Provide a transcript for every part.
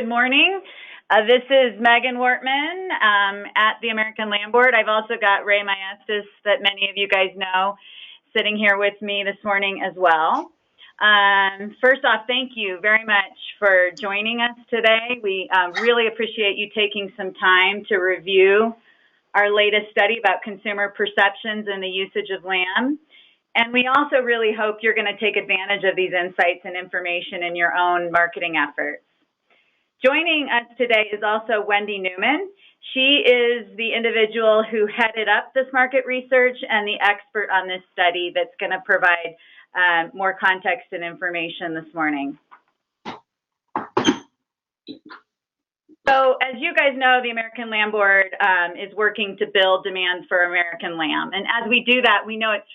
Good morning. This is Megan Wortman at the American Lamb Board. I've also got Ray Maestas, that many of you guys know, sitting here with me this morning as well. First off, thank you very much for joining us today. We really appreciate you taking some time to review our latest study about consumer perceptions and the usage of lamb. And we also really hope you're going to take advantage of these insights and information in your own marketing efforts. Joining us today is also Wendy Newman. She is the individual who headed up this market research and the expert on this study that's going to provide more context and information this morning. So as you guys know, the American Lamb Board is working to build demand for American lamb. And as we do that, we know it's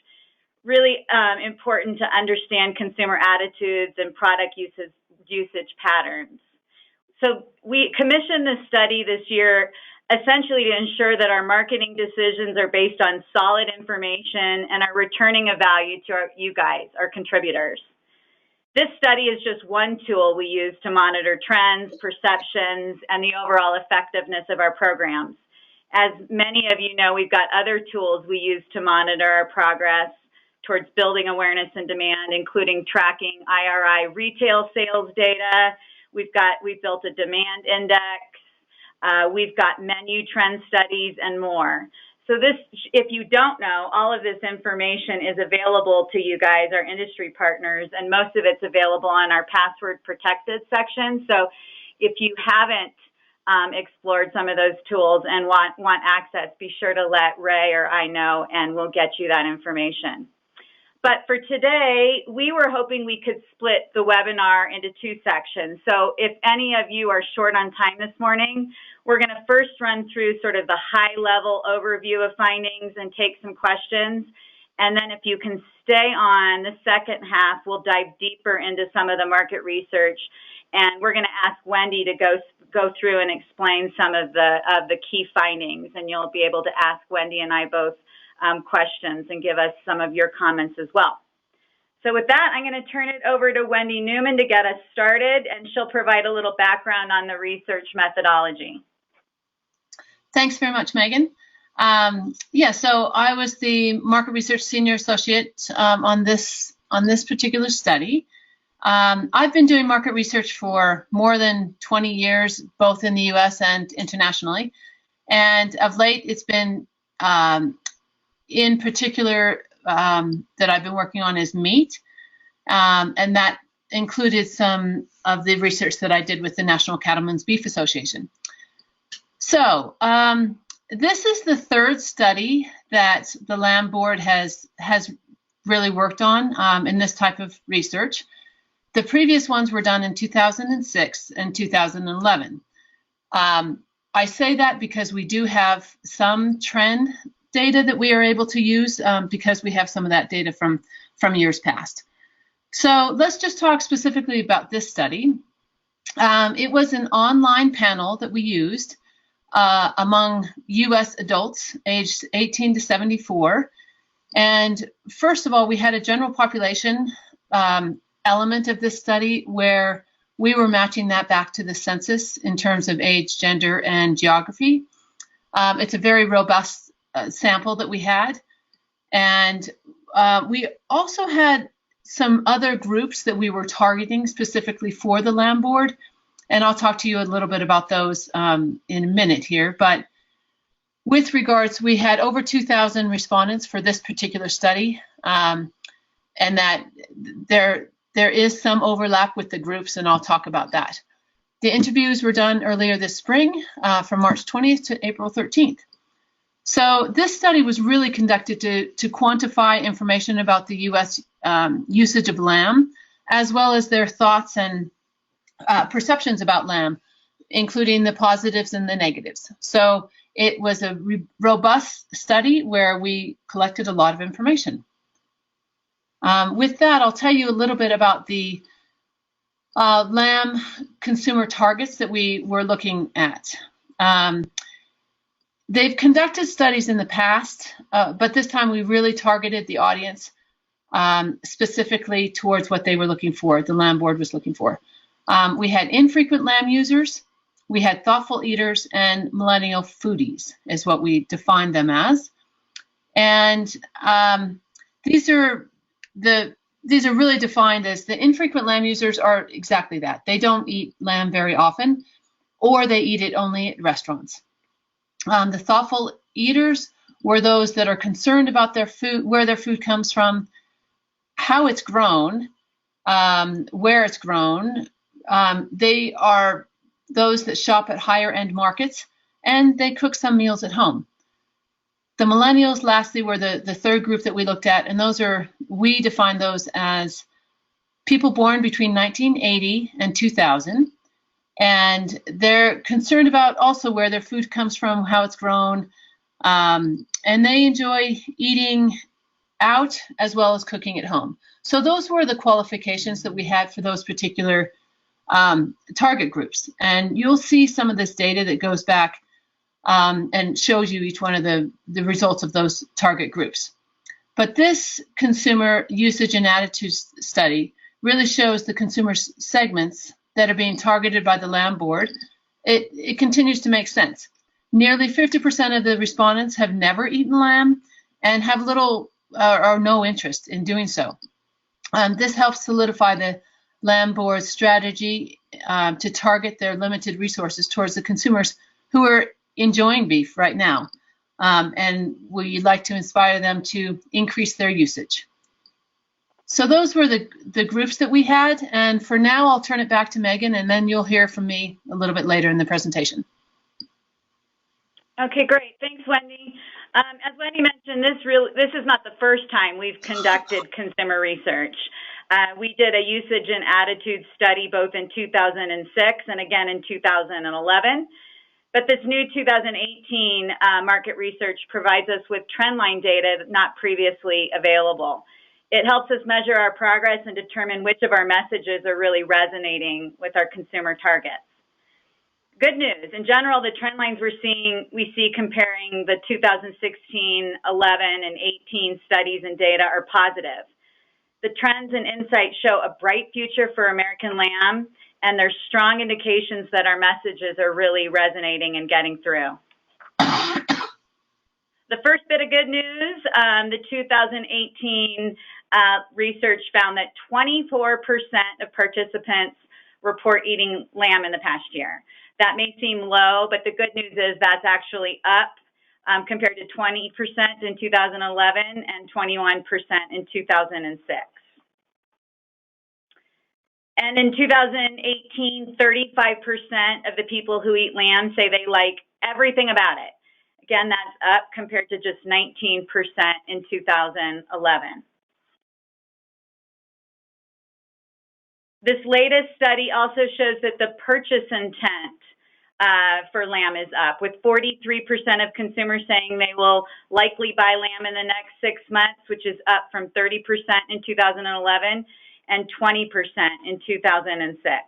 really important to understand consumer attitudes and product usage patterns. So we commissioned this study this year essentially to ensure that our marketing decisions are based on solid information and are returning a value to you guys, our contributors. This study is just one tool we use to monitor trends, perceptions, and the overall effectiveness of our programs. As many of you know, we've got other tools we use to monitor our progress towards building awareness and demand, including tracking IRI retail sales data. We've built a demand index. We've got menu trend studies and more. So this, if you don't know, all of this information is available to you guys, our industry partners, and most of it's available on our password protected section. So if you haven't explored some of those tools and want access, be sure to let Ray or I know, and we'll get you that information. But for today, we were hoping we could split the webinar into two sections. So if any of you are short on time this morning, we're going to first run through sort of the high-level overview of findings and take some questions. And then if you can stay on the second half, we'll dive deeper into some of the market research. And we're going to ask Wendy to go through and explain some of the key findings. And you'll be able to ask Wendy and I both questions and give us some of your comments as well. So with that, I'm going to turn it over to Wendy Newman to get us started, and she'll provide a little background on the research methodology. Thanks very much, Megan. So I was the market research senior associate on this particular study. I've been doing market research for more than 20 years, both in the U.S. and internationally. And of late, it's been in particular that I've been working on is meat, and that included some of the research that I did with the National Cattlemen's Beef Association. So this is the third study that the Lamb Board has really worked on in this type of research. The previous ones were done in 2006 and 2011. I say that because we do have some trend data that we are able to use because we have some of that data from years past. So let's just talk specifically about this study. It was an online panel that we used among U.S. adults aged 18 to 74. And first of all, we had a general population element of this study where we were matching that back to the census in terms of age, gender, and geography. It's a very robust sample that we had. And we also had some other groups that we were targeting specifically for the Lamb Board. And I'll talk to you a little bit about those in a minute here. But with regards, we had over 2,000 respondents for this particular study. And that there is some overlap with the groups, and I'll talk about that. The interviews were done earlier this spring from March 20th to April 13th. So this study was really conducted to quantify information about the U.S. Usage of lamb, as well as their thoughts and perceptions about lamb, including the positives and the negatives. So it was a robust study where we collected a lot of information. With that, I'll tell you a little bit about the lamb consumer targets that we were looking at. They've conducted studies in the past, but this time we really targeted the audience specifically towards what they were looking for, the Lamb Board was looking for. We had infrequent lamb users, we had thoughtful eaters, and millennial foodies is what we defined them as. And these are really defined as the infrequent lamb users are exactly that. They don't eat lamb very often, or they eat it only at restaurants. The thoughtful eaters were those that are concerned about their food, where their food comes from, how it's grown, where it's grown. They are those that shop at higher end markets, and they cook some meals at home. The millennials, lastly, were the third group that we looked at, and we define those as people born between 1980 and 2000, and they're concerned about also where their food comes from, how it's grown, and they enjoy eating out as well as cooking at home. So those were the qualifications that we had for those particular target groups. And you'll see some of this data that goes back and shows you each one of the results of those target groups. But this consumer usage and attitudes study really shows the consumer segments that are being targeted by the Lamb Board. It continues to make sense. Nearly 50% of the respondents have never eaten lamb and have little or no interest in doing so. This helps solidify the Lamb Board's strategy to target their limited resources towards the consumers who are enjoying beef right now. And we'd like to inspire them to increase their usage. So those were the groups that we had. And for now, I'll turn it back to Megan, and then you'll hear from me a little bit later in the presentation. Okay, great. Thanks, Wendy. As Wendy mentioned, this is not the first time we've conducted consumer research. We did a usage and attitude study both in 2006 and again in 2011. But this new 2018 market research provides us with trendline data not previously available. It helps us measure our progress and determine which of our messages are really resonating with our consumer targets. Good news. In general, the trend lines we see comparing the 2016, 11, and 18 studies and data are positive. The trends and insights show a bright future for American lamb, and there's strong indications that our messages are really resonating and getting through. The first bit of good news, the 2018 research found that 24% of participants report eating lamb in the past year. That may seem low, but the good news is that's actually up compared to 20% in 2011 and 21% in 2006. And in 2018, 35% of the people who eat lamb say they like everything about it. Again, that's up compared to just 19% in 2011. This latest study also shows that the purchase intent for lamb is up, with 43% of consumers saying they will likely buy lamb in the next 6 months, which is up from 30% in 2011 and 20% in 2006.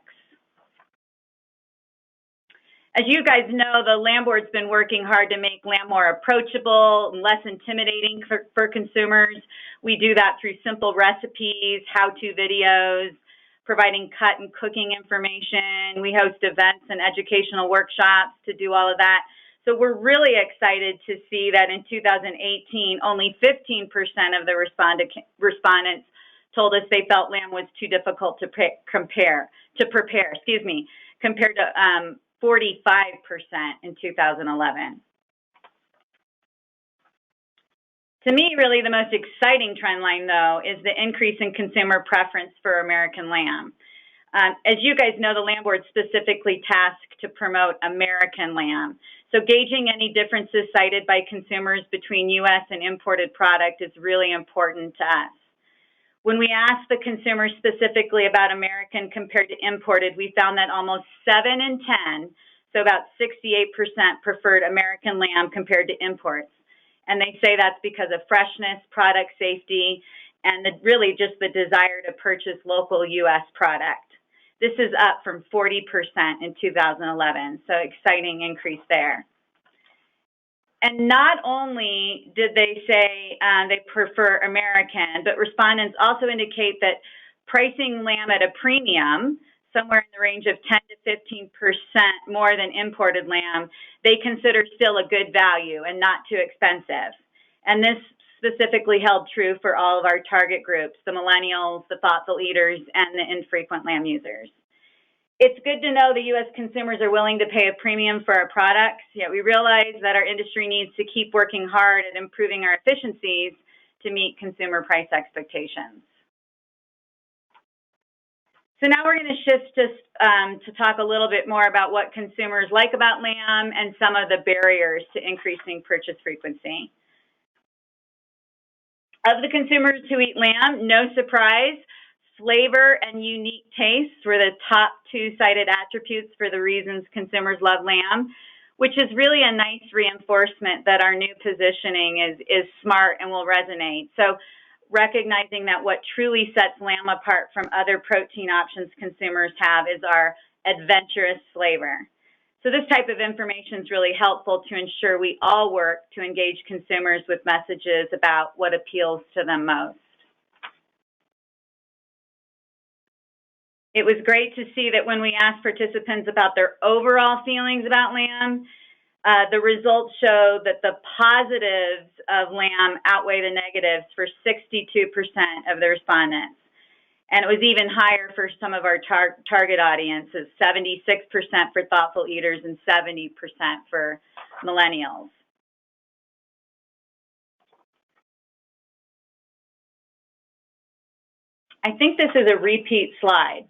As you guys know, the Lamb Board's been working hard to make lamb more approachable and less intimidating for consumers. We do that through simple recipes, how-to videos, providing cut and cooking information. We host events and educational workshops to do all of that. So we're really excited to see that in 2018, only 15% of the respondents told us they felt lamb was too difficult to prepare, compared to 45% in 2011. To me, really, the most exciting trend line, though, is the increase in consumer preference for American lamb. As you guys know, the Lamb Board is specifically tasked to promote American lamb. So gauging any differences cited by consumers between U.S. and imported product is really important to us. When we asked the consumers specifically about American compared to imported, we found that almost 7 in 10, so about 68%, preferred American lamb compared to imports. And they say that's because of freshness, product safety, and really just the desire to purchase local U.S. product. This is up from 40% in 2011, so exciting increase there. And not only did they say they prefer American, but respondents also indicate that pricing lamb at a premium, somewhere in the range of 10 to 15% more than imported lamb, they consider still a good value and not too expensive. And this specifically held true for all of our target groups, the millennials, the thoughtful eaters, and the infrequent lamb users. It's good to know the U.S. consumers are willing to pay a premium for our products, yet we realize that our industry needs to keep working hard at improving our efficiencies to meet consumer price expectations. So now we're going to shift to talk a little bit more about what consumers like about lamb and some of the barriers to increasing purchase frequency. Of the consumers who eat lamb, no surprise, flavor and unique tastes were the top two cited attributes for the reasons consumers love lamb, which is really a nice reinforcement that our new positioning is smart and will resonate. So recognizing that what truly sets lamb apart from other protein options consumers have is our adventurous flavor. So this type of information is really helpful to ensure we all work to engage consumers with messages about what appeals to them most. It was great to see that when we asked participants about their overall feelings about lamb, the results show that the positives of lamb outweigh the negatives for 62% of the respondents. And it was even higher for some of our target audiences, 76% for thoughtful eaters and 70% for millennials. I think this is a repeat slide.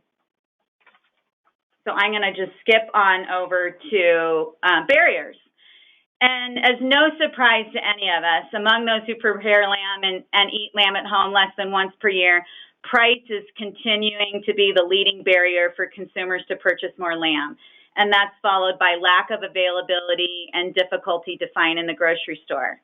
So I'm going to just skip on over to barriers. And as no surprise to any of us, among those who prepare lamb and eat lamb at home less than once per year, price is continuing to be the leading barrier for consumers to purchase more lamb. And that's followed by lack of availability and difficulty to find in the grocery store.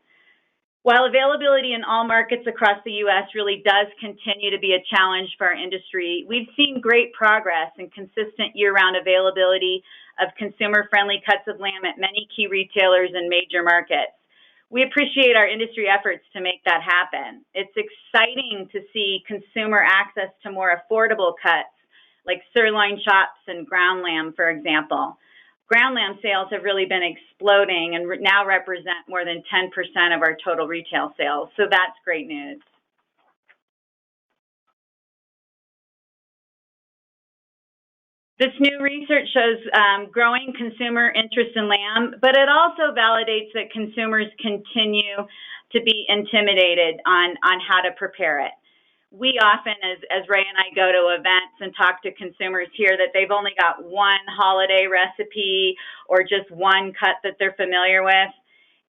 While availability in all markets across the U.S. really does continue to be a challenge for our industry, we've seen great progress and consistent year-round availability of consumer-friendly cuts of lamb at many key retailers and major markets. We appreciate our industry efforts to make that happen. It's exciting to see consumer access to more affordable cuts, like sirloin chops and ground lamb, for example. Ground lamb sales have really been exploding and now represent more than 10% of our total retail sales, so that's great news. This new research shows growing consumer interest in lamb, but it also validates that consumers continue to be intimidated on how to prepare it. We often, as Ray and I go to events and talk to consumers, hear that they've only got one holiday recipe or just one cut that they're familiar with.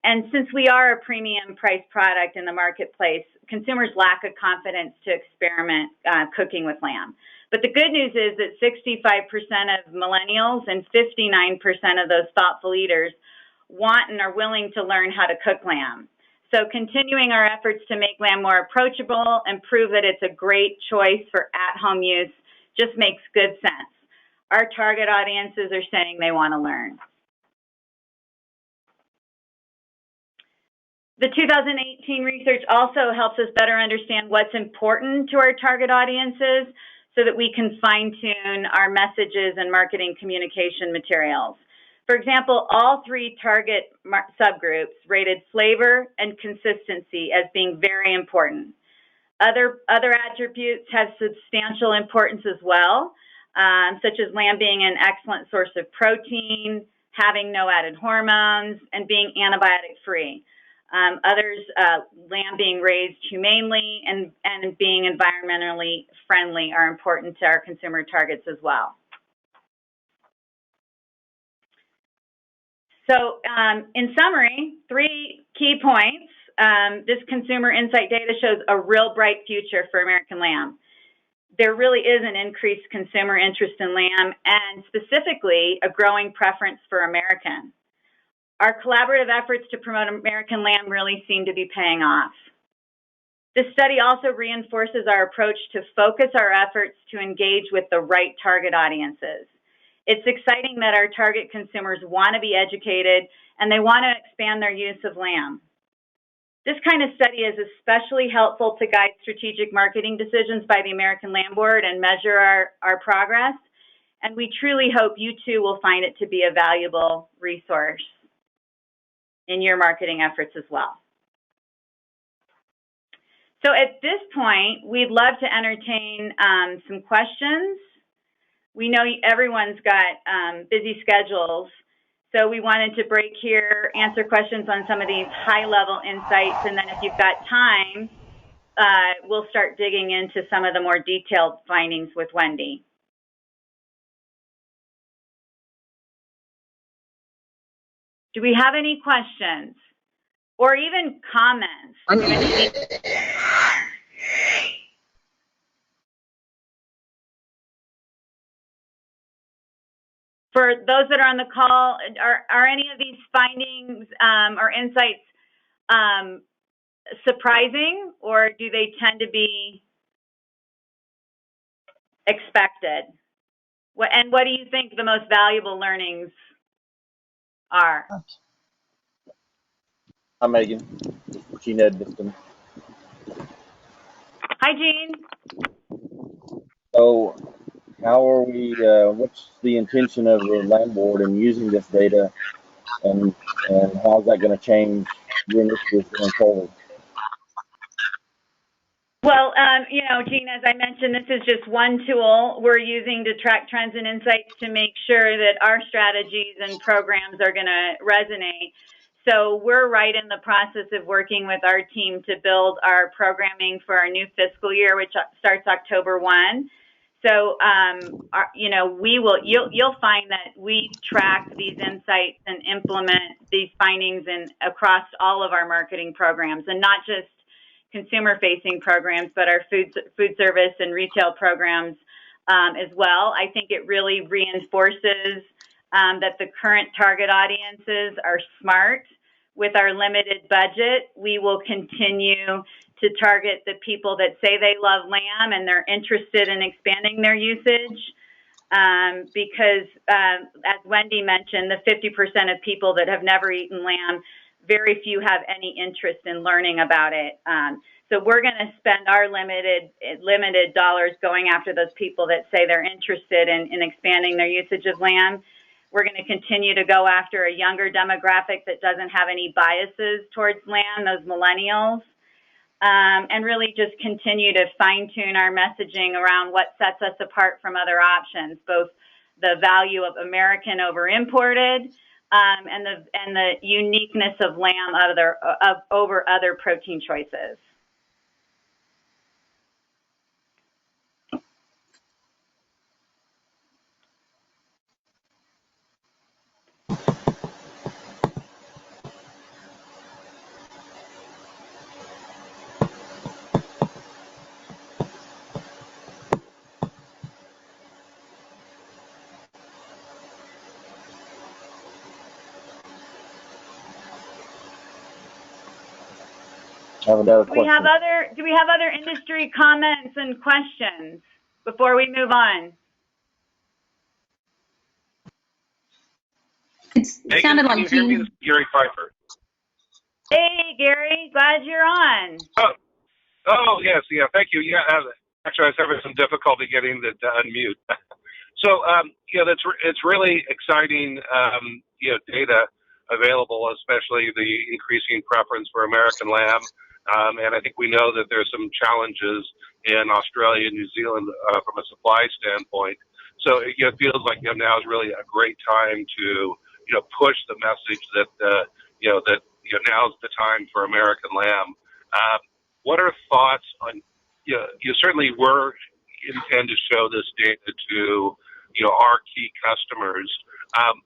And since we are a premium price product in the marketplace, consumers lack a confidence to experiment cooking with lamb. But the good news is that 65% of millennials and 59% of those thoughtful eaters want and are willing to learn how to cook lamb. So continuing our efforts to make lamb more approachable and prove that it's a great choice for at-home use just makes good sense. Our target audiences are saying they want to learn. The 2018 research also helps us better understand what's important to our target audiences so that we can fine-tune our messages and marketing communication materials. For example, all three target subgroups rated flavor and consistency as being very important. Other attributes have substantial importance as well, such as lamb being an excellent source of protein, having no added hormones, and being antibiotic-free. Others, lamb being raised humanely and being environmentally friendly are important to our consumer targets as well. So in summary, 3 key points. This consumer insight data shows a real bright future for American lamb. There really is an increased consumer interest in lamb and specifically a growing preference for American. Our collaborative efforts to promote American lamb really seem to be paying off. This study also reinforces our approach to focus our efforts to engage with the right target audiences. It's exciting that our target consumers want to be educated and they want to expand their use of lamb. This kind of study is especially helpful to guide strategic marketing decisions by the American Lamb Board and measure our progress. and we truly hope you too will find it to be a valuable resource in your marketing efforts as well. So at this point, we'd love to entertain some questions. We know everyone's got busy schedules, so we wanted to break here, answer questions on some of these high-level insights, and then if you've got time, we'll start digging into some of the more detailed findings with Wendy. Do we have any questions or even comments? For those that are on the call, are any of these findings or insights surprising, or do they tend to be expected? And what do you think the most valuable learnings are? Hi, Megan. Gene Edmiston. Hi, Gene. So, how are we? What's the intention of the land board in using this data, and how's that going to change your initiatives going forward? Well, you know, Gene, as I mentioned, this is just one tool we're using to track trends and insights to make sure that our strategies and programs are going to resonate. So we're right in the process of working with our team to build our programming for our new fiscal year, which starts October 1. So, you know, you'll find that we track these insights and implement these findings across all of our marketing programs, and not just consumer-facing programs, but our food service and retail programs as well. I think it really reinforces that the current target audiences are smart. With our limited budget, we will continue to target the people that say they love lamb and they're interested in expanding their usage. Because as Wendy mentioned, the 50% of people that have never eaten lamb, very few have any interest in learning about it. So we're going to spend our limited dollars going after those people that say they're interested in expanding their usage of lamb. We're going to continue to go after a younger demographic that doesn't have any biases towards lamb, those millennials, and really just continue to fine-tune our messaging around what sets us apart from other options, both the value of American over imported, and the uniqueness of lamb over other protein choices. I have another Do we have question. other industry comments and questions before we move on? It sounded like Can you hear me? This is Gary Pfeiffer. Hey, Gary, glad you're on. Oh, yes, yeah, thank you. Yeah, actually, I was having some difficulty getting to unmute. So, you know, it's really exciting, you know, data available, especially the increasing preference for American lamb. And I think we know that there's some challenges in Australia and New Zealand from a supply standpoint. So it feels like now is really a great time to, you know, push the message that, now's the time for American lamb. What are thoughts on, you certainly intend to show this data to, you know, our key customers.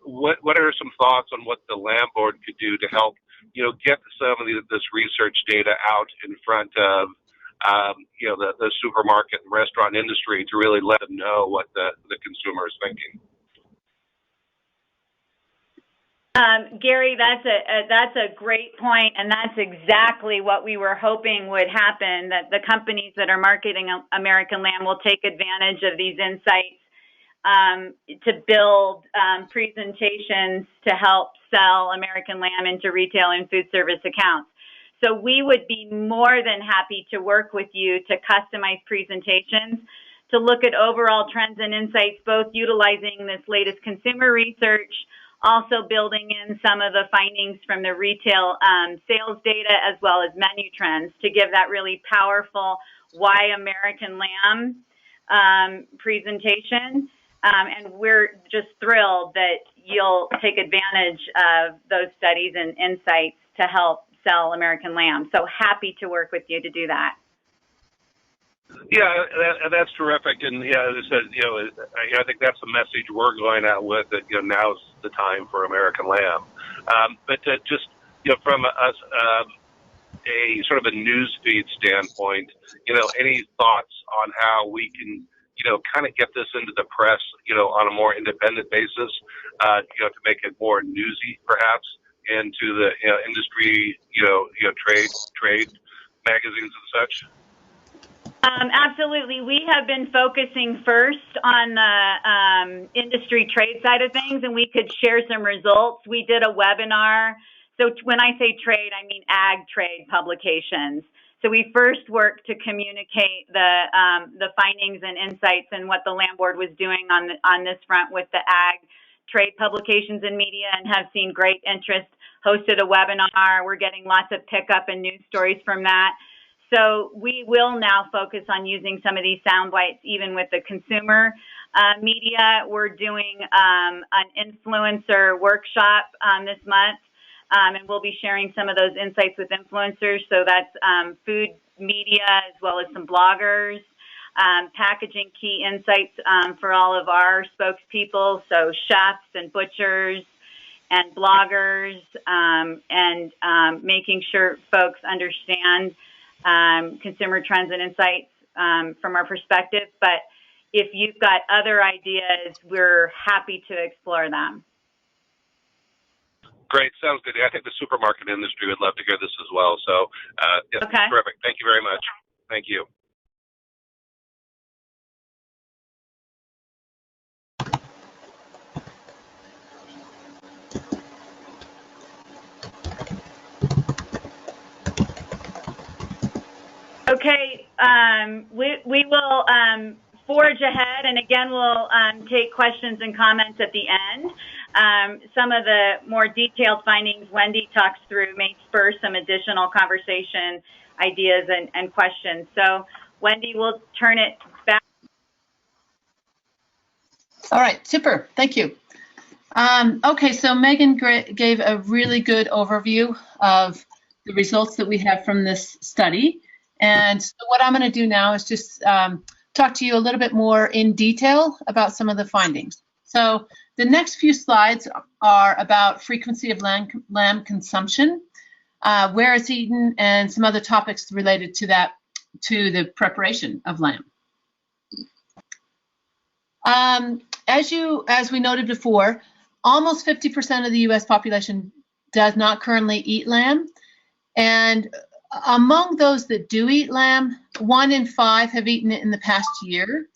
What are some thoughts on what the Lamb Board could do to help, you know, get some of this research data out in front of, you know, the supermarket and restaurant industry to really let them know what the consumer is thinking? Gary, that's a great point, and that's exactly what we were hoping would happen, that the companies that are marketing American lamb will take advantage of these insights to build presentations to help sell American lamb into retail and food service accounts. So we would be more than happy to work with you to customize presentations to look at overall trends and insights, both utilizing this latest consumer research, also building in some of the findings from the retail sales data, as well as menu trends, to give that really powerful Why American Lamb presentation. And we're just thrilled that you'll take advantage of those studies and insights to help sell American Lamb. So happy to work with you to do that. Yeah, that's terrific. And yeah, as I said, I think that's the message we're going out with, that, now's the time for American Lamb. But just, from us, a sort of a newsfeed standpoint, any thoughts on how we can, kind of get this into the press, on a more independent basis, to make it more newsy, perhaps, into the industry, trade magazines and such? Absolutely. We have been focusing first on the industry trade side of things, and we could share some results. We did a webinar. So when I say trade, I mean ag trade publications. So we first worked to communicate the findings and insights and what the Lamb Board was doing on this front with the ag trade publications and media, and have seen great interest. Hosted a webinar. We're getting lots of pickup and news stories from that. So we will now focus on using some of these sound bites, even with the consumer media. We're doing an influencer workshop this month, and we'll be sharing some of those insights with influencers. So that's food media, as well as some bloggers, packaging key insights for all of our spokespeople, so chefs and butchers and bloggers, and making sure folks understand consumer trends and insights from our perspective. But if you've got other ideas, we're happy to explore them. Great, sounds good. I think the supermarket industry would love to hear this as well. So, yes, okay. Terrific. Thank you very much. Thank you. Okay, we will forge ahead, and again, we'll take questions and comments at the end. Some of the more detailed findings Wendy talks through may spur some additional conversation, ideas, and questions. So, Wendy, we'll turn it back. All right, super, thank you. Okay, so Megan gave a really good overview of the results that we have from this study. And so what I'm going to do now is just talk to you a little bit more in detail about some of the findings. So the next few slides are about frequency of lamb consumption, where it's eaten, and some other topics related to that, to the preparation of lamb. As we noted before, almost 50% of the U.S. population does not currently eat lamb, and among those that do eat lamb, 1 in 5 have eaten it in the past year.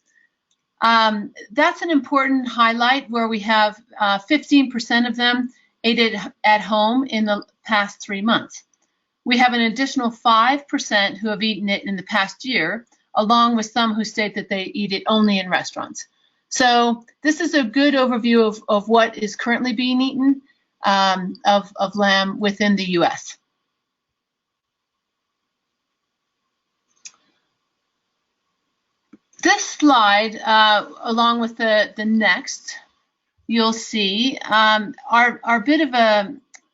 That's an important highlight, where we have 15% of them ate it at home in the past 3 months. We have an additional 5% who have eaten it in the past year, along with some who state that they eat it only in restaurants. So this is a good overview of what is currently being eaten of lamb within the U.S. This slide, along with the next, you'll see are bit of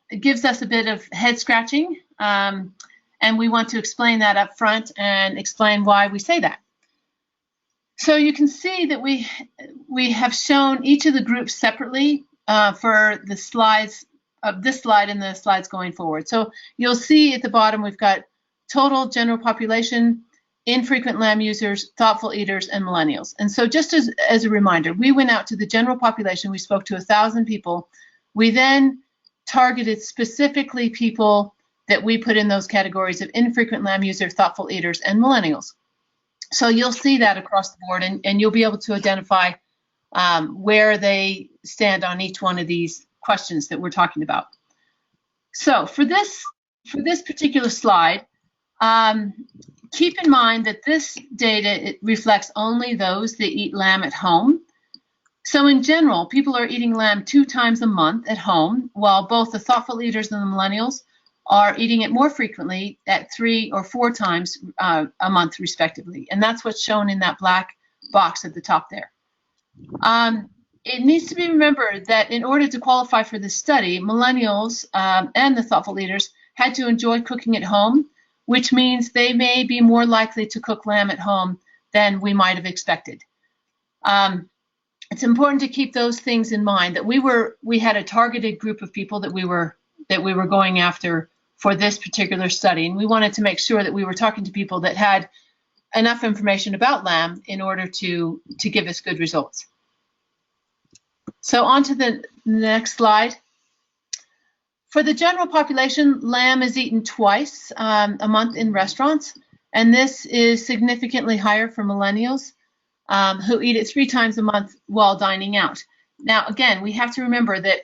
it gives us a bit of head scratching, and we want to explain that up front and explain why we say that. So you can see that we have shown each of the groups separately for the slides of this slide and the slides going forward. So you'll see at the bottom we've got total general population, infrequent lamb users, thoughtful eaters, and millennials. And so just as a reminder, we went out to the general population. We spoke to 1,000 people. We then targeted specifically people that we put in those categories of infrequent lamb users, thoughtful eaters, and millennials. So you'll see that across the board, and you'll be able to identify where they stand on each one of these questions that we're talking about. So for this particular slide, keep in mind that this data, it reflects only those that eat lamb at home. So in general, people are eating lamb 2 times a month at home, while both the thoughtful eaters and the millennials are eating it more frequently at 3 or 4 times a month, respectively. And that's what's shown in that black box at the top there. It needs to be remembered that in order to qualify for this study, millennials and the thoughtful eaters had to enjoy cooking at home, which means they may be more likely to cook lamb at home than we might have expected. It's important to keep those things in mind, that we had a targeted group of people that we were going after for this particular study, and we wanted to make sure that we were talking to people that had enough information about lamb in order to give us good results. So on to the next slide. For the general population, lamb is eaten twice a month in restaurants, and this is significantly higher for millennials who eat it 3 times a month while dining out. Now, again, we have to remember that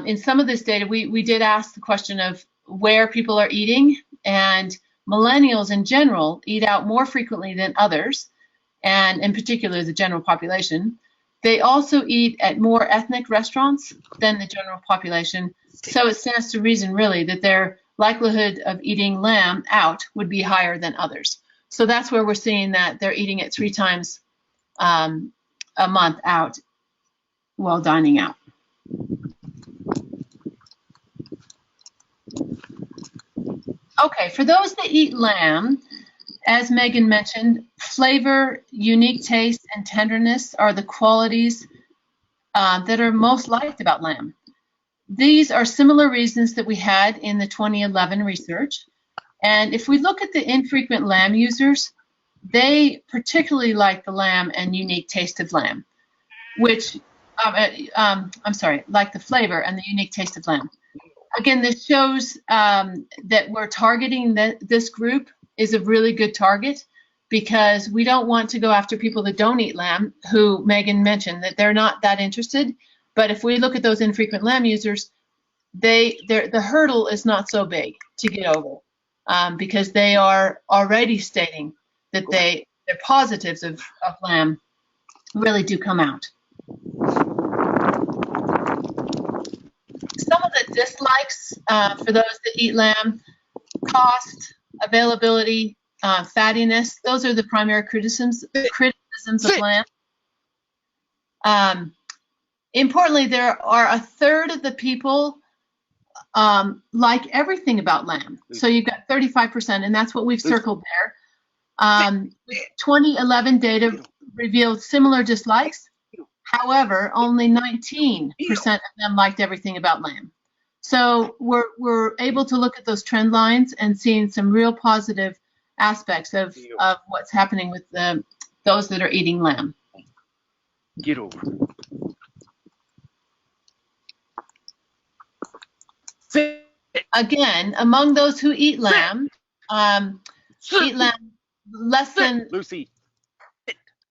in some of this data, we did ask the question of where people are eating, and millennials in general eat out more frequently than others, and in particular the general population. They also eat at more ethnic restaurants than the general population, so it stands to reason really that their likelihood of eating lamb out would be higher than others. So that's where we're seeing that they're eating it 3 times a month out while dining out. Okay, for those that eat lamb, as Megan mentioned, flavor, unique taste, and tenderness are the qualities that are most liked about lamb. These are similar reasons that we had in the 2011 research. And if we look at the infrequent lamb users, they particularly like the lamb and unique taste of lamb, which, like the flavor and the unique taste of lamb. Again, this shows that we're targeting this group is a really good target, because we don't want to go after people that don't eat lamb, who Megan mentioned that they're not that interested. But if we look at those infrequent lamb users, the hurdle is not so big to get over, because they are already stating that their positives of lamb really do come out. Some of the dislikes for those that eat lamb: cost, availability, fattiness. Those are the primary criticisms of lamb. Importantly, there are a third of the people like everything about lamb. So you've got 35%, and that's what we've circled there. 2011 data revealed similar dislikes. However, only 19% of them liked everything about lamb. So we're able to look at those trend lines and seeing some real positive aspects of what's happening with those that are eating lamb. Get over. Again, among those who eat lamb, less than Lucy.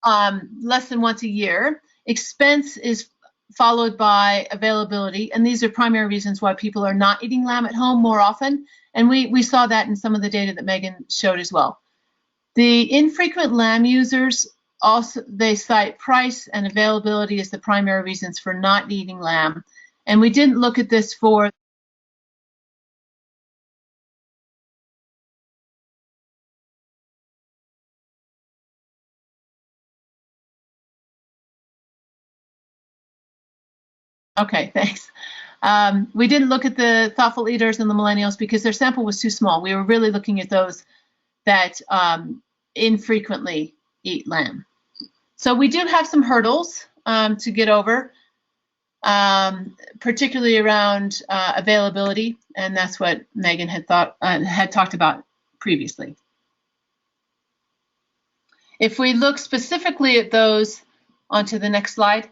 less than once a year. Expense is followed by availability, and these are primary reasons why people are not eating lamb at home more often. And we saw that in some of the data that Megan showed as well. The infrequent lamb users also, they cite price and availability as the primary reasons for not eating lamb. And we didn't look at this for Okay, thanks. We didn't look at the thoughtful eaters and the millennials because their sample was too small. We were really looking at those that infrequently eat lamb. So we do have some hurdles to get over, particularly around availability, and that's what Megan had talked about previously. If we look specifically at those, onto the next slide,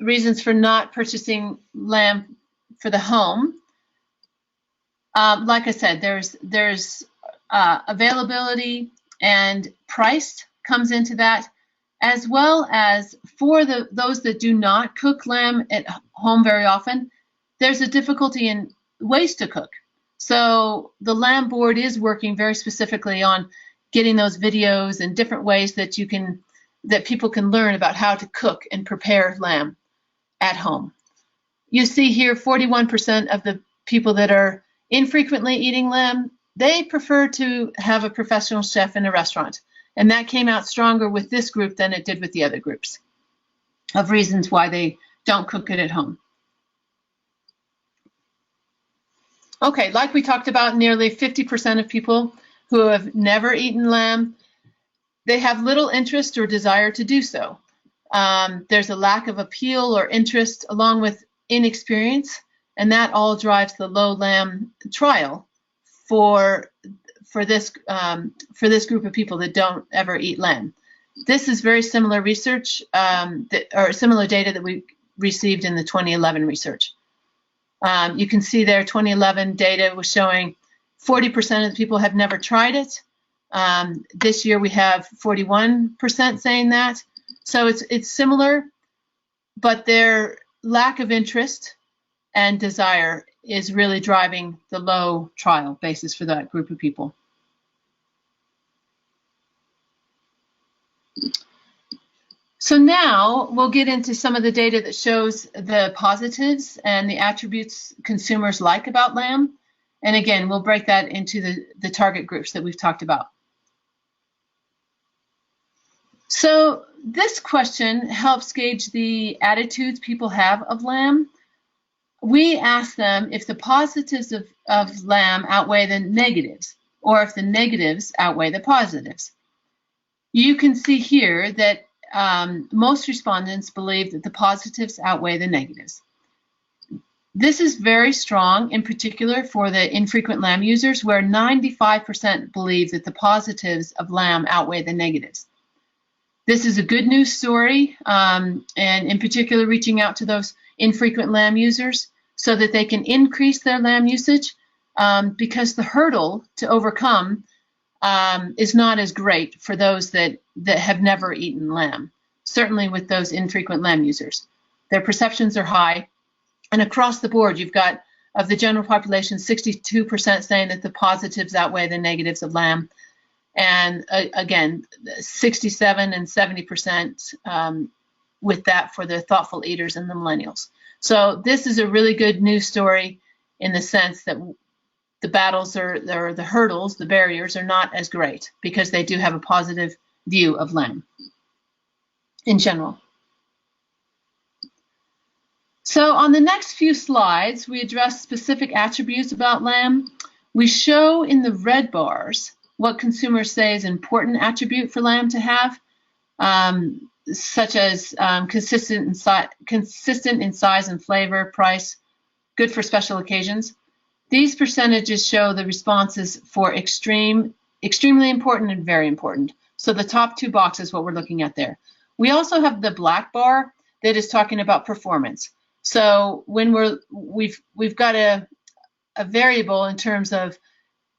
reasons for not purchasing lamb for the home. Like I said, there's availability and price comes into that, as well as for those that do not cook lamb at home very often, there's a difficulty in ways to cook. So the Lamb board is working very specifically on getting those videos and different ways that people can learn about how to cook and prepare lamb at home. You see here 41% of the people that are infrequently eating lamb, they prefer to have a professional chef in a restaurant. And that came out stronger with this group than it did with the other groups of reasons why they don't cook it at home. Okay, like we talked about, nearly 50% of people who have never eaten lamb, they have little interest or desire to do so. There's a lack of appeal or interest along with inexperience, and that all drives the low lamb trial for this group of people that don't ever eat lamb. This is very similar research or similar data that we received in the 2011 research. You can see there 2011 data was showing 40% of the people have never tried it. This year we have 41% saying that. So it's similar, but their lack of interest and desire is really driving the low trial basis for that group of people. So now we'll get into some of the data that shows the positives and the attributes consumers like about lamb. And again, we'll break that into the target groups that we've talked about. So this question helps gauge the attitudes people have of lamb. We ask them if the positives of lamb outweigh the negatives, or if the negatives outweigh the positives. You can see here that most respondents believe that the positives outweigh the negatives. This is very strong, in particular for the infrequent lamb users, where 95% believe that the positives of lamb outweigh the negatives. This is a good news story, and in particular reaching out to those infrequent lamb users so that they can increase their lamb usage, because the hurdle to overcome is not as great for those that have never eaten lamb, certainly with those infrequent lamb users. Their perceptions are high, and across the board you've got, of the general population, 62% saying that the positives outweigh the negatives of lamb, and again 67 and 70% with that for the thoughtful eaters and the millennials. So this is a really good news story in the sense that the battles or the hurdles, the barriers are not as great because they do have a positive view of lamb in general. So on the next few slides, we address specific attributes about lamb. We show in the red bars what consumers say is an important attribute for lamb to have, such as consistent in size and flavor, price, good for special occasions. These percentages show the responses for extremely important and very important. So the top two boxes, what we're looking at there. We also have the black bar that is talking about performance. So when we've got a variable in terms of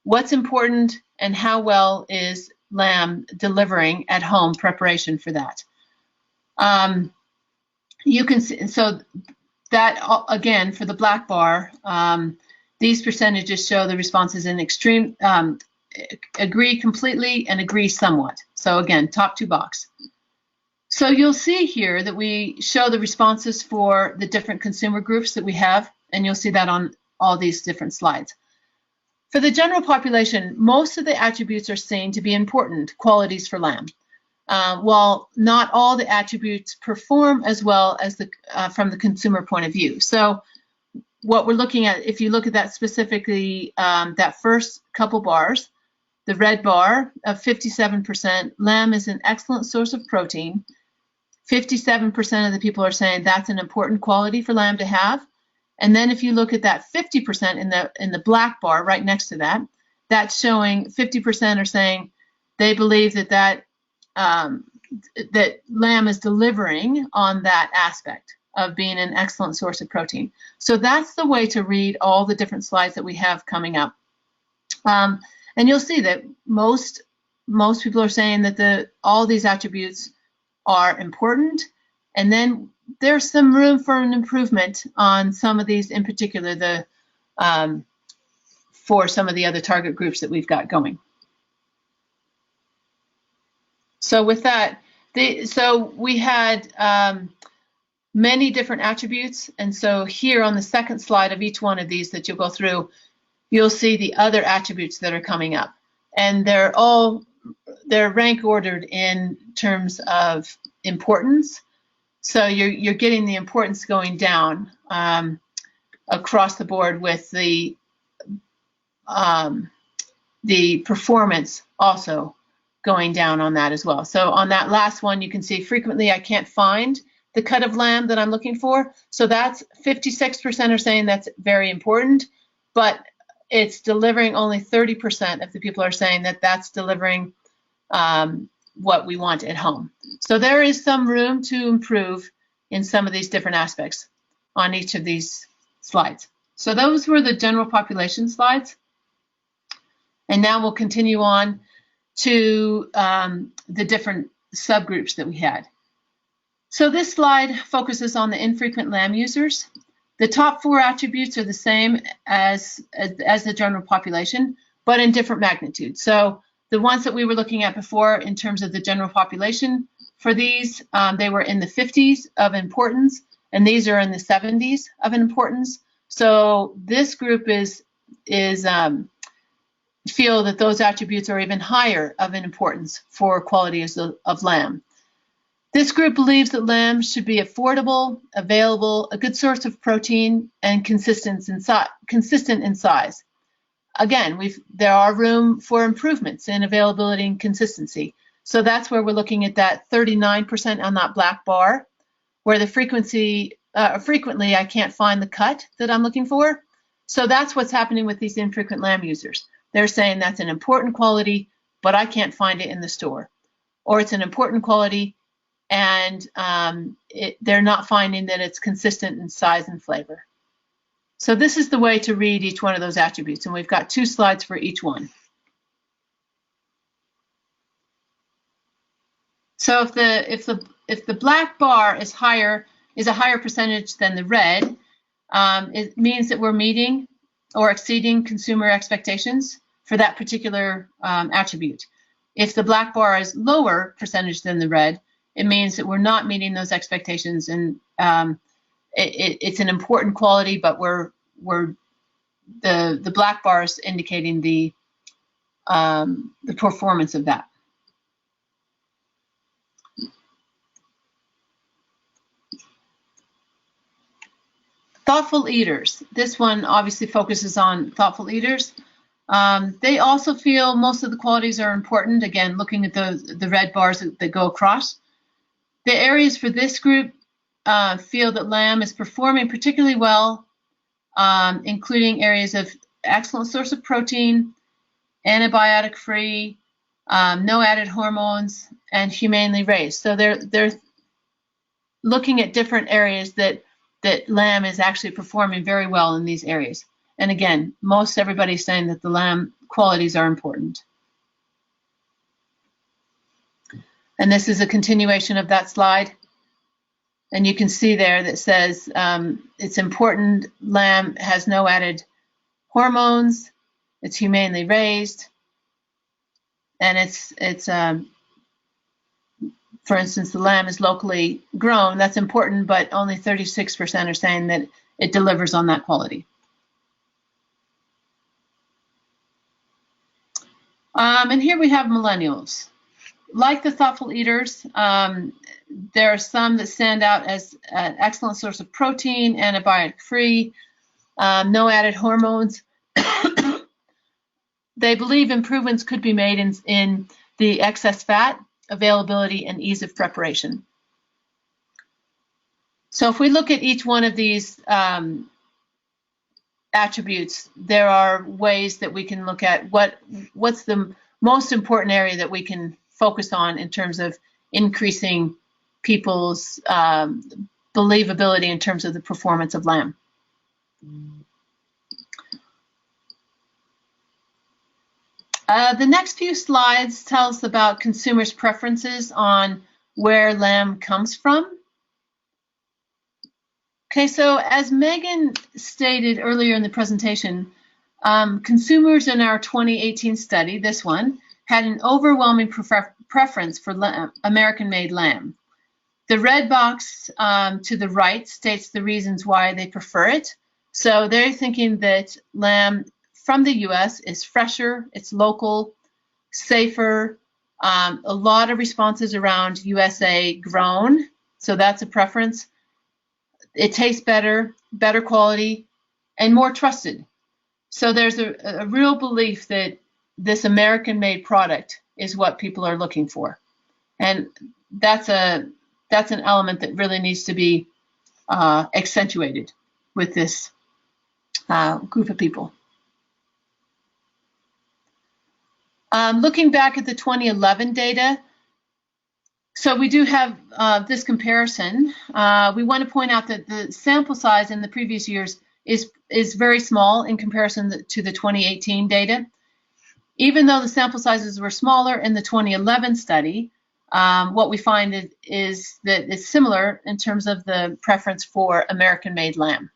what's important and how well is lamb delivering at home preparation for that. You can see, so that again for the black bar, these percentages show the responses in extreme, agree completely and agree somewhat. So again, top two box. So you'll see here that we show the responses for the different consumer groups that we have, and you'll see that on all these different slides. For the general population, most of the attributes are seen to be important qualities for lamb, while not all the attributes perform as well as from the consumer point of view. So what we're looking at, if you look at that specifically, that first couple bars, the red bar of 57%, lamb is an excellent source of protein. 57% of the people are saying that's an important quality for lamb to have. And then if you look at that 50% in the black bar right next to that, that's showing 50% are saying they believe that lamb is delivering on that aspect of being an excellent source of protein. So that's the way to read all the different slides that we have coming up. And you'll see that most people are saying that all these attributes are important, and then there's some room for an improvement on some of these, in particular the for some of the other target groups that we've got going. So with that, so we had many different attributes, and so here on the second slide of each one of these that you'll go through, you'll see the other attributes that are coming up, and they're rank ordered in terms of importance. So you're getting the importance going down across the board, with the performance also going down on that as well. So on that last one, you can see frequently I can't find the cut of lamb that I'm looking for. So that's 56% are saying that's very important, but it's delivering only 30% of the people are saying that that's delivering what we want at home. So there is some room to improve in some of these different aspects on each of these slides. So those were the general population slides. And now we'll continue on to the different subgroups that we had. So this slide focuses on the infrequent Lam users. The top 4 attributes are the same as the general population, but in different magnitudes. So the ones that we were looking at before in terms of the general population, for these, they were in the 50s of importance, and these are in the 70s of importance. So this group feel that those attributes are even higher of an importance for quality of lamb. This group believes that lamb should be affordable, available, a good source of protein, and consistent in size. Again, there are room for improvements in availability and consistency. So that's where we're looking at that 39% on that black bar, where the frequently I can't find the cut that I'm looking for. So that's what's happening with these infrequent lamb users. They're saying that's an important quality, but I can't find it in the store. Or it's an important quality, and they're not finding that it's consistent in size and flavor. So this is the way to read each one of those attributes, and we've got 2 slides for each one. So if the black bar is a higher percentage than the red, it means that we're meeting or exceeding consumer expectations for that particular attribute. If the black bar is lower percentage than the red, it means that we're not meeting those expectations, and it's an important quality, but the black bar is indicating the performance of that. Thoughtful eaters. This one obviously focuses on thoughtful eaters. They also feel most of the qualities are important. Again, looking at the red bars that go across. The areas for this group feel that lamb is performing particularly well, including areas of excellent source of protein, antibiotic-free, no added hormones, and humanely raised. So they're looking at different areas that lamb is actually performing very well in these areas. And again, most everybody's saying that the lamb qualities are important. And this is a continuation of that slide. And you can see there that says it's important lamb has no added hormones, it's humanely raised, and it's for instance, the lamb is locally grown. That's important, but only 36% are saying that it delivers on that quality. And here we have millennials. Like the thoughtful eaters, there are some that stand out as an excellent source of protein, antibiotic-free, no added hormones. They believe improvements could be made in the excess fat, availability, and ease of preparation. So if we look at each one of these attributes, there are ways that we can look at what's the most important area that we can focus on in terms of increasing people's believability in terms of the performance of lamb. The next few slides tell us about consumers' preferences on where lamb comes from. Okay, so as Megan stated earlier in the presentation, Consumers in our 2018 study, this one, had an overwhelming preference for American-made lamb. The red box to the right states the reasons why they prefer it. So they're thinking that lamb from the US is fresher, it's local, safer, a lot of responses around USA grown, so that's a preference. It tastes better, better quality, and more trusted. So there's a real belief that this American-made product is what people are looking for. And that's an element that really needs to be accentuated with this group of people. Looking back at the 2011 data, so we do have this comparison. We want to point out that the sample size in the previous years is very small in comparison to the 2018 data. Even though the sample sizes were smaller in the 2011 study, what we find is that it's similar in terms of the preference for American-made lamb.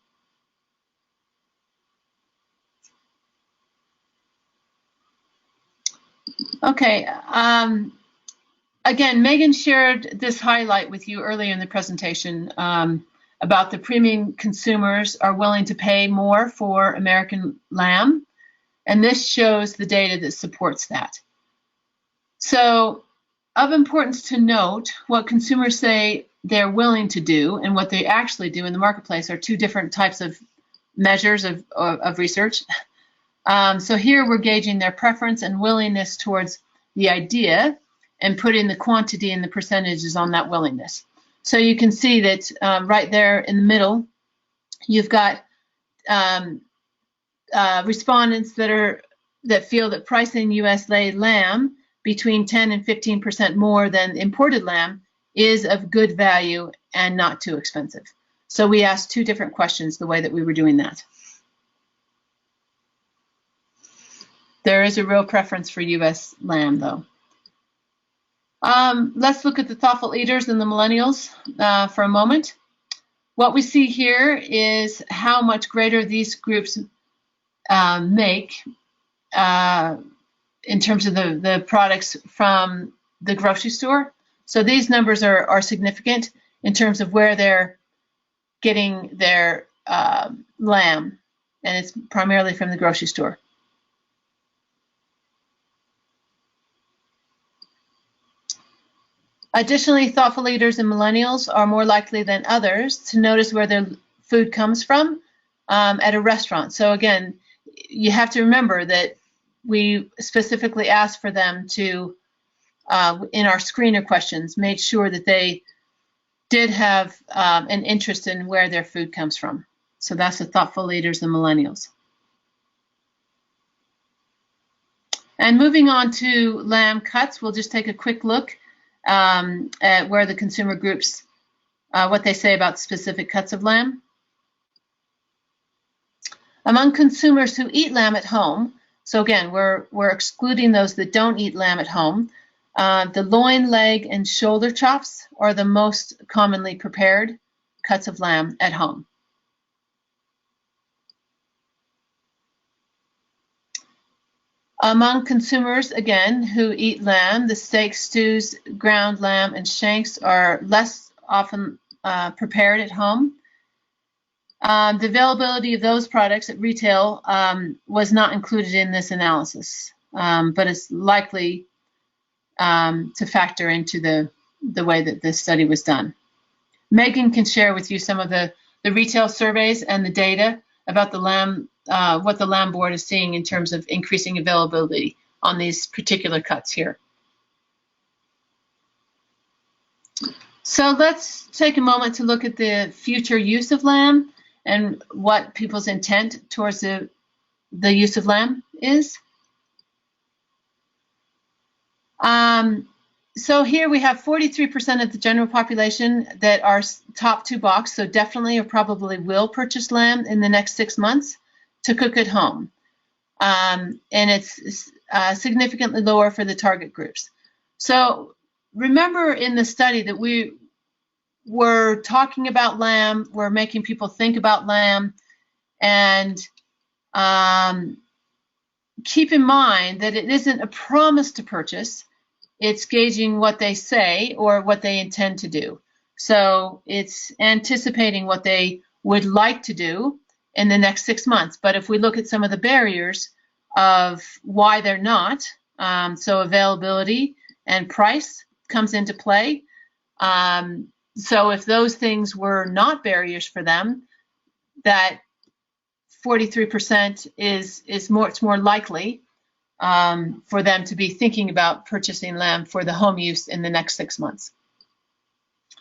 Okay, again, Megan shared this highlight with you earlier in the presentation about the premium consumers are willing to pay more for American lamb, and this shows the data that supports that. So, of importance to note, what consumers say they're willing to do and what they actually do in the marketplace are two different types of measures of research. So here we're gauging their preference and willingness towards the idea and putting the quantity and the percentages on that willingness. So you can see that right there in the middle, you've got respondents that feel that pricing US-laid lamb between 10 and 15% more than imported lamb is of good value and not too expensive. So we asked two different questions the way that we were doing that. There is a real preference for US lamb, though. Let's look at the thoughtful eaters and the millennials for a moment. What we see here is how much greater these groups make in terms of the products from the grocery store. So these numbers are significant in terms of where they're getting their lamb, and it's primarily from the grocery store. Additionally, thoughtful eaters and millennials are more likely than others to notice where their food comes from at a restaurant. So again, you have to remember that we specifically asked for them to, in our screener questions, made sure that they did have an interest in where their food comes from. So that's the thoughtful eaters and millennials. And moving on to lamb cuts, we'll just take a quick look at where the consumer groups, what they say about specific cuts of lamb. Among consumers who eat lamb at home, so again, we're excluding those that don't eat lamb at home, the loin, leg, and shoulder chops are the most commonly prepared cuts of lamb at home. Among consumers, again, who eat lamb, the steaks, stews, ground lamb, and shanks are less often prepared at home. The availability of those products at retail was not included in this analysis, but it's likely to factor into the way that this study was done. Megan can share with you some of the retail surveys and the data about the lamb, what the Lamb Board is seeing in terms of increasing availability on these particular cuts here. So let's take a moment to look at the future use of lamb and what people's intent towards the use of lamb is. So here we have 43% of the general population that are top two box, so definitely or probably will purchase lamb in the next 6 months to cook at home. And it's significantly lower for the target groups. So remember in the study that we were talking about lamb, we're making people think about lamb, and keep in mind that it isn't a promise to purchase. It's gauging what they say or what they intend to do. So it's anticipating what they would like to do in the next 6 months. But if we look at some of the barriers of why they're not, so availability and price comes into play. So if those things were not barriers for them, that 43% is more, it's more likely for them to be thinking about purchasing lamb for the home use in the next 6 months.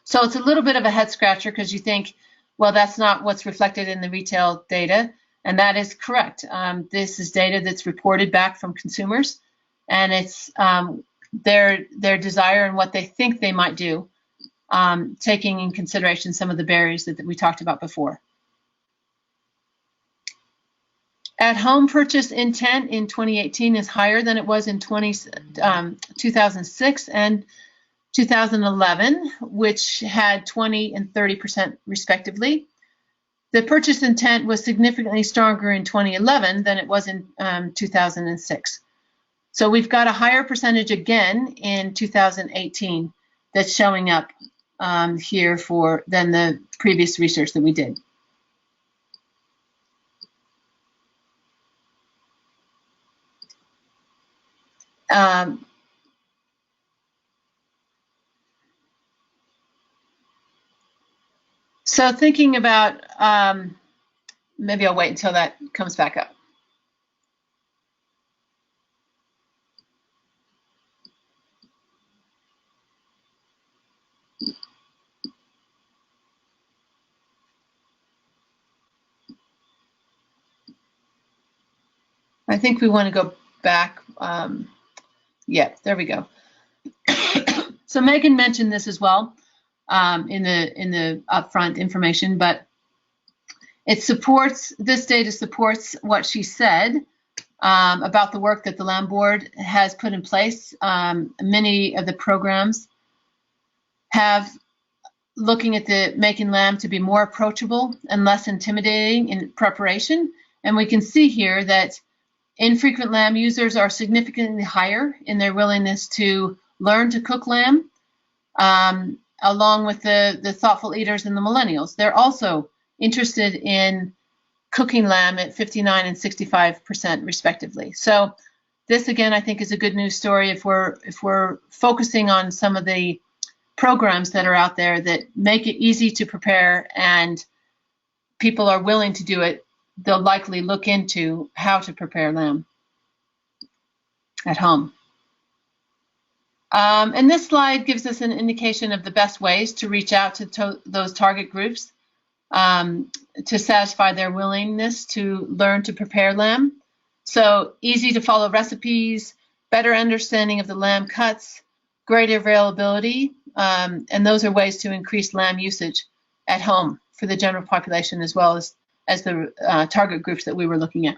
So it's a little bit of a head scratcher because you think, well, that's not what's reflected in the retail data, and that is correct. This is data that's reported back from consumers, and it's their desire and what they think they might do, taking in consideration some of the barriers that we talked about before. At-home purchase intent in 2018 is higher than it was in 2006 and 2011, which had 20 and 30% respectively. The purchase intent was significantly stronger in 2011 than it was in 2006. So we've got a higher percentage again in 2018 that's showing up here than the previous research that we did. So thinking about, maybe I'll wait until that comes back up. I think we want to go back. Yeah, there we go. So Megan mentioned this as well in the upfront information, but this data supports what she said about the work that the Lamb Board has put in place. Many of the programs have looking at making lamb to be more approachable and less intimidating in preparation. And we can see here that infrequent lamb users are significantly higher in their willingness to learn to cook lamb, along with the thoughtful eaters and the millennials. They're also interested in cooking lamb at 59 and 65% respectively. So this again, I think, is a good news story if we're focusing on some of the programs that are out there that make it easy to prepare and people are willing to do it. They'll likely look into how to prepare lamb at home. And this slide gives us an indication of the best ways to reach out to those target groups to satisfy their willingness to learn to prepare lamb. So easy to follow recipes, better understanding of the lamb cuts, greater availability, and those are ways to increase lamb usage at home for the general population as well as the target groups that we were looking at.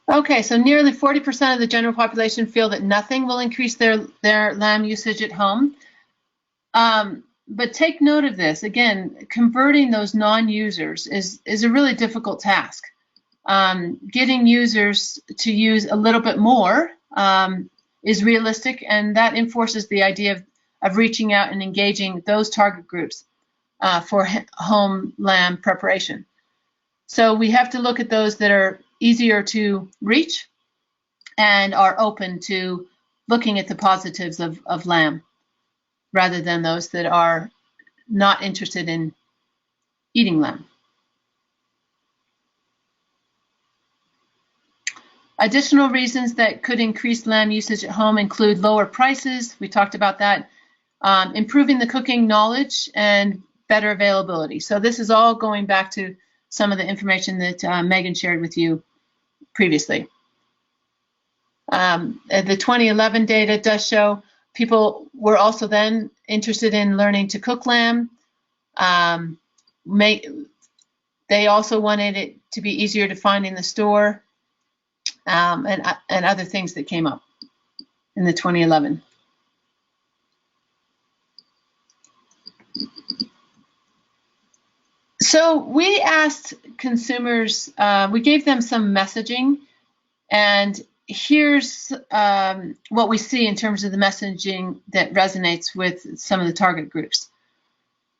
Okay, so nearly 40% of the general population feel that nothing will increase their lamb usage at home. But take note of this. Again, converting those non-users is a really difficult task. Getting users to use a little bit more is realistic, and that enforces the idea of reaching out and engaging those target groups for home lamb preparation. So we have to look at those that are easier to reach and are open to looking at the positives of lamb rather than those that are not interested in eating lamb. Additional reasons that could increase lamb usage at home include lower prices. We talked about that. Improving the cooking knowledge and better availability. So this is all going back to some of the information that Megan shared with you previously. The 2011 data does show people were also then interested in learning to cook lamb. They also wanted it to be easier to find in the store, and other things that came up in the 2011. So we asked consumers, we gave them some messaging, and here's what we see in terms of the messaging that resonates with some of the target groups.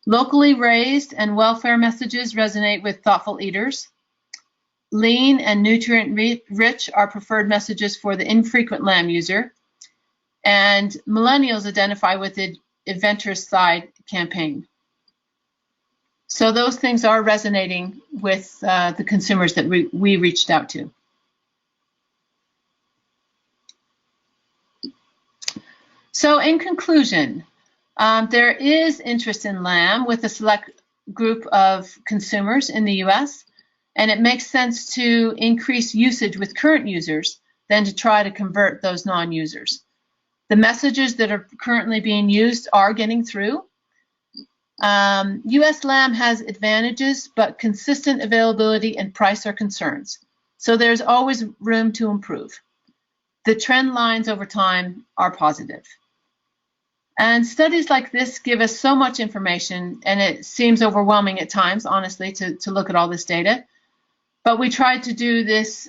Locally raised and welfare messages resonate with thoughtful eaters. Lean and nutrient-rich are preferred messages for the infrequent lamb user. And millennials identify with the adventurous side campaign. So those things are resonating with the consumers that we reached out to. So in conclusion, there is interest in lamb with a select group of consumers in the US, and it makes sense to increase usage with current users than to try to convert those non-users. The messages that are currently being used are getting through. US lamb has advantages, but consistent availability and price are concerns. So there's always room to improve. The trend lines over time are positive. And studies like this give us so much information, and it seems overwhelming at times, honestly, to look at all this data. But we tried to do this,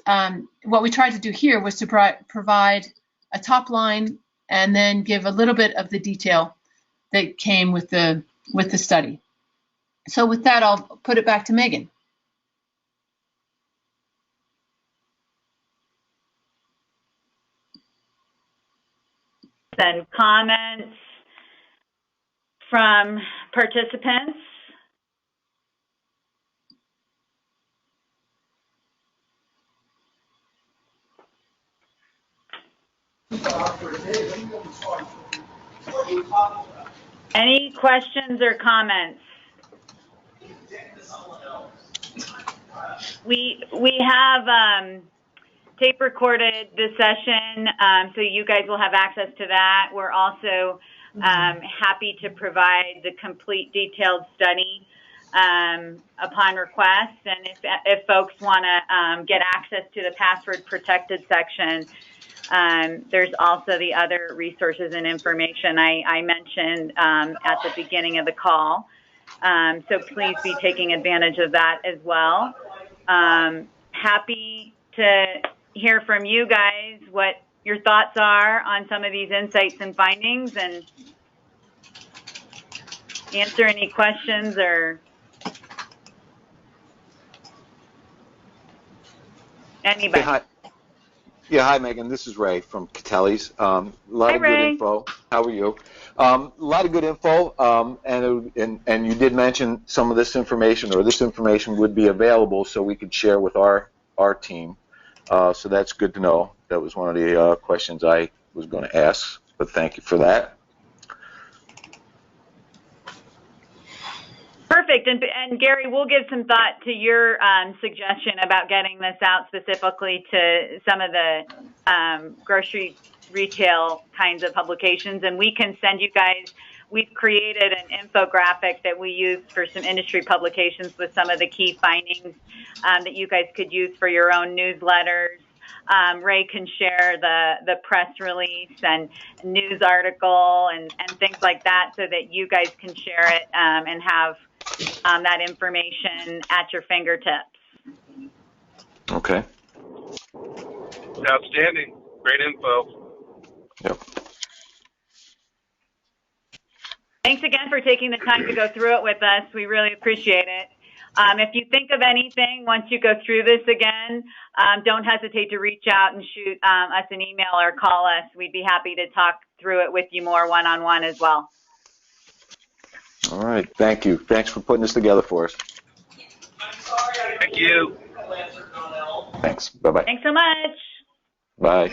what we tried to do here was to provide a top line and then give a little bit of the detail that came with the study. So with that, I'll put it back to Megan. And comments from participants. Any questions or comments? We have tape recorded this session, so you guys will have access to that. We're also happy to provide the complete detailed study upon request. And if folks want to get access to the password protected section, there's also the other resources and information I mentioned at the beginning of the call. So please be taking advantage of that as well. Happy to hear from you guys what your thoughts are on some of these insights and findings, and answer any questions or anybody. Hey, hi. Yeah, hi, Megan. This is Ray from Catelli's. A lot Hi, of Ray. good info. How are you? A lot of good info, and you did mention some of this information, or this information would be available so we could share with our team. So that's good to know. That was one of the questions I was going to ask, but thank you for that. Perfect. And Gary, we'll give some thought to your suggestion about getting this out specifically to some of the grocery retail kinds of publications. And we can send you guys, we've created an infographic that we use for some industry publications with some of the key findings that you guys could use for your own newsletters. Ray can share the press release and news article and things like that so that you guys can share it and have that information at your fingertips. Okay. Outstanding. Great info. Yep. Thanks again for taking the time to go through it with us. We really appreciate it. If you think of anything once you go through this again, don't hesitate to reach out and shoot us an email or call us. We'd be happy to talk through it with you more one-on-one as well. All right. Thank you. Thanks for putting this together for us. Thank you. Thanks. Bye-bye. Thanks so much. Bye.